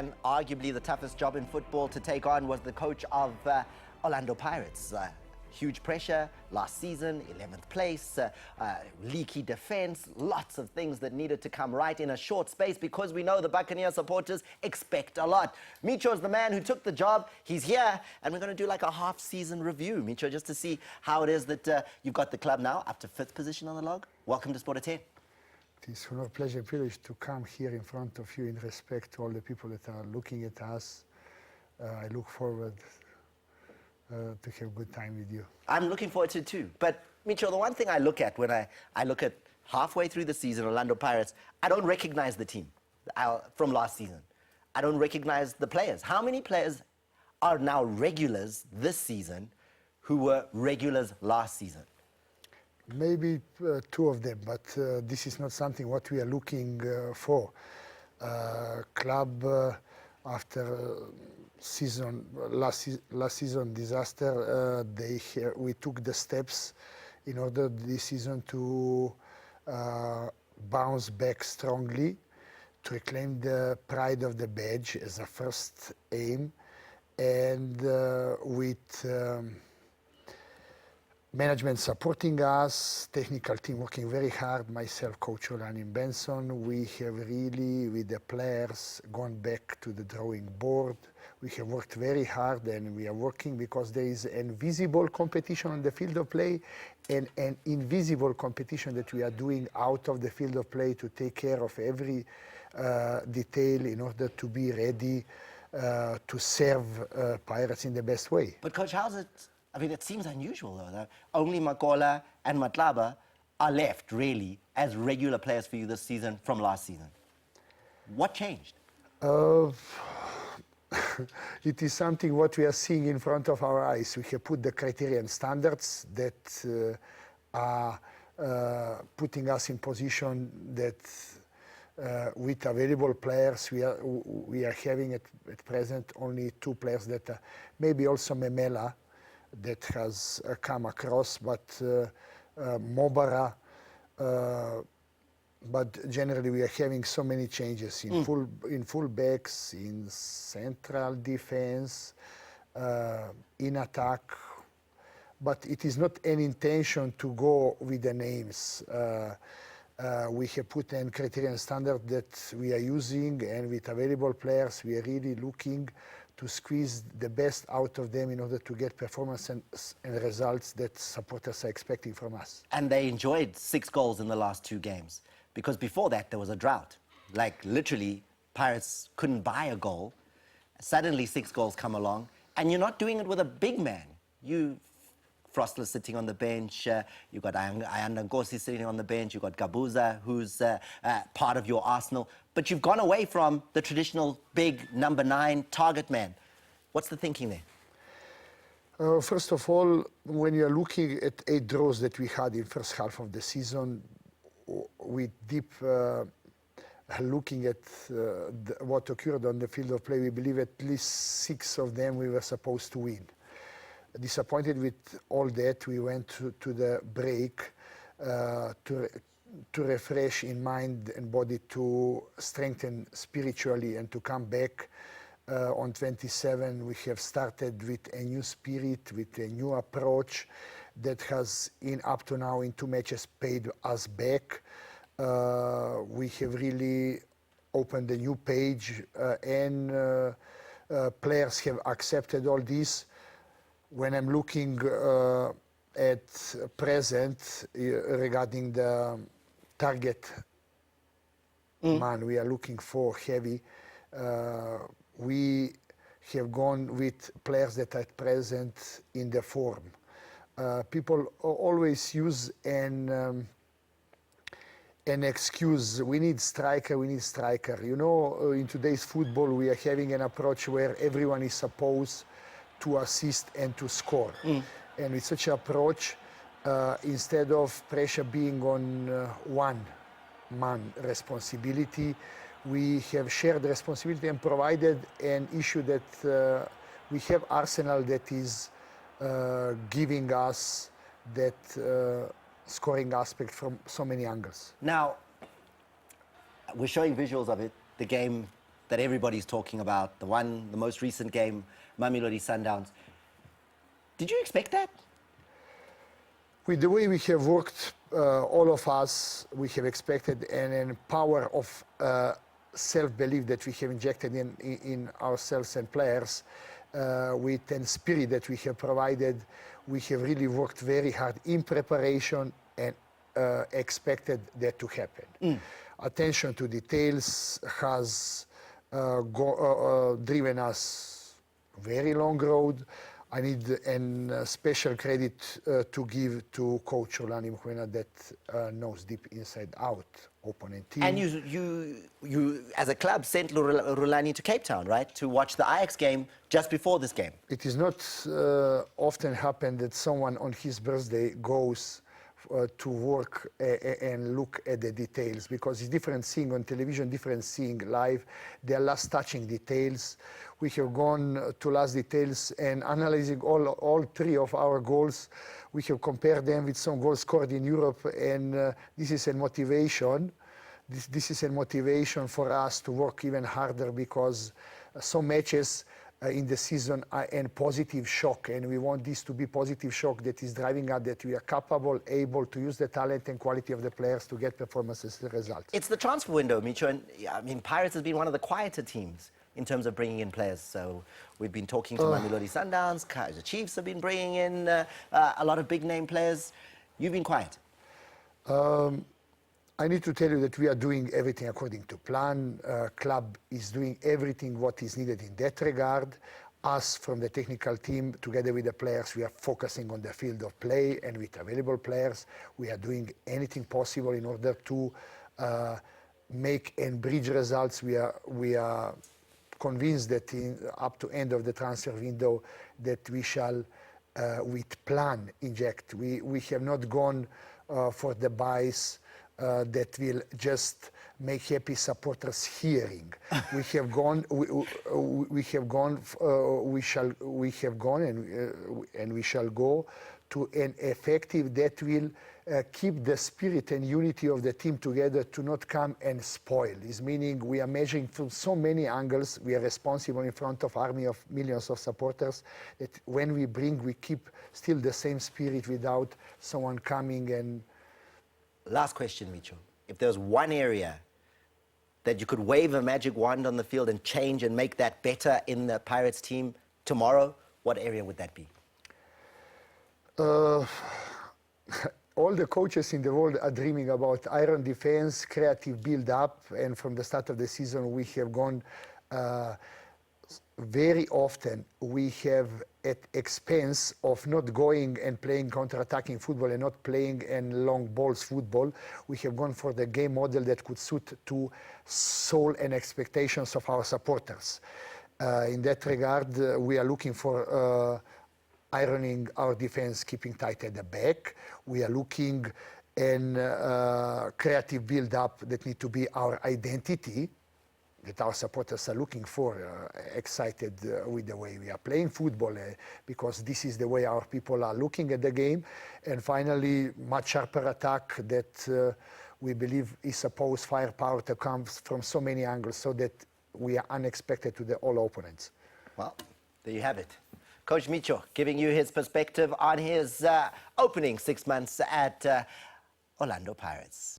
and arguably the toughest job in football to take on was the coach of Orlando Pirates. Huge pressure last season, 11th place, leaky defense, lots of things that needed to come right in a short space because we know the Buccaneer supporters expect a lot. Micho is the man who took the job. He's here, and we're going to do like a half-season review, Micho, just to see how it is that you've got the club now up to 5th position on the log. Welcome to Sport 10. It's a pleasure privilege to come here in front of you in respect to all the people that are looking at us. I look forward to have a good time with you. I'm looking forward to it too. But, Micho, the one thing I look at when I look at halfway through the season, Orlando Pirates, I don't recognize the team from last season. I don't recognize the players. How many players are now regulars this season who were regulars last season? Maybe two of them, but this is not something what we are looking for. Club after last season disaster, we took the steps in order this season to bounce back strongly, to reclaim the pride of the badge as a first aim, and with management supporting us, technical team working very hard, myself, Coach Rolani Benson, we have really, with the players, gone back to the drawing board. We have worked very hard, and we are working because there is an invisible competition on the field of play and an invisible competition that we are doing out of the field of play to take care of every detail in order to be ready to serve Pirates in the best way. But Coach, how's it? I mean, it seems unusual, though, that only Makola and Mlambo are left, really, as regular players for you this season from last season. What changed? It is something what we are seeing in front of our eyes. We have put the criteria and standards that are putting us in position that with available players, we are having at present only 2 players that maybe also Memela, that has come across, but Mobara, but generally we are having so many changes in full backs, in central defense, in attack, but it is not an intention to go with the names. We have put in criteria and standard that we are using, and with available players we are really looking to squeeze the best out of them in order to get performance and results that supporters are expecting from us. And they enjoyed 6 goals in the last 2 games, because before that there was a drought. Like literally, Pirates couldn't buy a goal. Suddenly 6 goals come along, and you're not doing it with a big man. Frostler sitting on the bench, you've got Ayanda Nkosi sitting on the bench, you've got Gabuza, who's part of your arsenal, but you've gone away from the traditional big number 9 target man. What's the thinking there? First of all, when you're looking at 8 draws that we had in first half of the season, with deep looking at what occurred on the field of play, we believe at least 6 of them we were supposed to win. Disappointed with all that, we went to the break to refresh in mind and body, to strengthen spiritually and to come back. On 27, we have started with a new spirit, with a new approach that has, up to now, in 2 matches, paid us back. We have really opened a new page, and players have accepted all this. When I'm looking at present regarding the target man we are looking for heavy, we have gone with players that are at present in the form. People always use an excuse, we need striker, we need striker. You know, in today's football we are having an approach where everyone is supposed to assist and to score. And with such an approach, instead of pressure being on one man responsibility, we have shared responsibility and provided an issue that we have arsenal that is giving us that scoring aspect from so many angles. Now, we're showing visuals of it. The game that everybody's talking about, the most recent game, Mamelodi Sundowns. Did you expect that? With the way we have worked, all of us, we have expected and power of self-belief that we have injected in ourselves and players, with and spirit that we have provided. We have really worked very hard in preparation and expected that to happen. Attention to details has driven us very long road. I need a special credit to give to Coach Rulani Mkhwena that knows deep inside out opponent team. And you as a club, sent Rulani to Cape Town, right, to watch the Ajax game just before this game. It is not often happen that someone on his birthday goes to work and look at the details, because it's different seeing on television, different seeing live. They are last touching details. We have gone to last details and analyzing all three of our goals. We have compared them with some goals scored in Europe, and this is a motivation. This is a motivation for us to work even harder, because some matches in the season are a positive shock, and we want this to be positive shock that is driving us, that we are capable, able to use the talent and quality of the players to get performances and results. It's the transfer window, Micho, and I mean, Pirates has been one of the quieter teams in terms of bringing in players. So we've been talking to Mamelodi Sundowns, Kaizer Chiefs have been bringing in a lot of big name players. You've been quiet. I need to tell you that we are doing everything according to plan. Club is doing everything what is needed in that regard. Us from the technical team, together with the players, we are focusing on the field of play, and with available players, we are doing anything possible in order to make and bridge results. We are convinced that up to end of the transfer window that we shall, with plan, inject. We have not gone for the buys that will just make happy supporters hearing. We have gone. We have gone. We have gone, and we shall go to an effective that will keep the spirit and unity of the team together, to not come and spoil. This meaning we are measuring from so many angles. We are responsible in front of army of millions of supporters, that when we bring, we keep still the same spirit without someone coming and. Last question, Micho. If there was one area that you could wave a magic wand on the field and change and make that better in the Pirates team tomorrow, what area would that be? All the coaches in the world are dreaming about iron defense, creative build-up, and from the start of the season we have gone very often. We have at expense of not going and playing counter-attacking football and not playing and long balls football. We have gone for the game model that could suit to soul and expectations of our supporters. In that regard, we are looking for ironing our defense, keeping tight at the back. We are looking and creative build-up that need to be our identity, that our supporters are looking for, excited with the way we are playing football, because this is the way our people are looking at the game. And finally, much sharper attack that we believe is supposed firepower to come from so many angles, so that we are unexpected to all opponents. Well, there you have it. Coach Micho giving you his perspective on his opening 6 months at Orlando Pirates.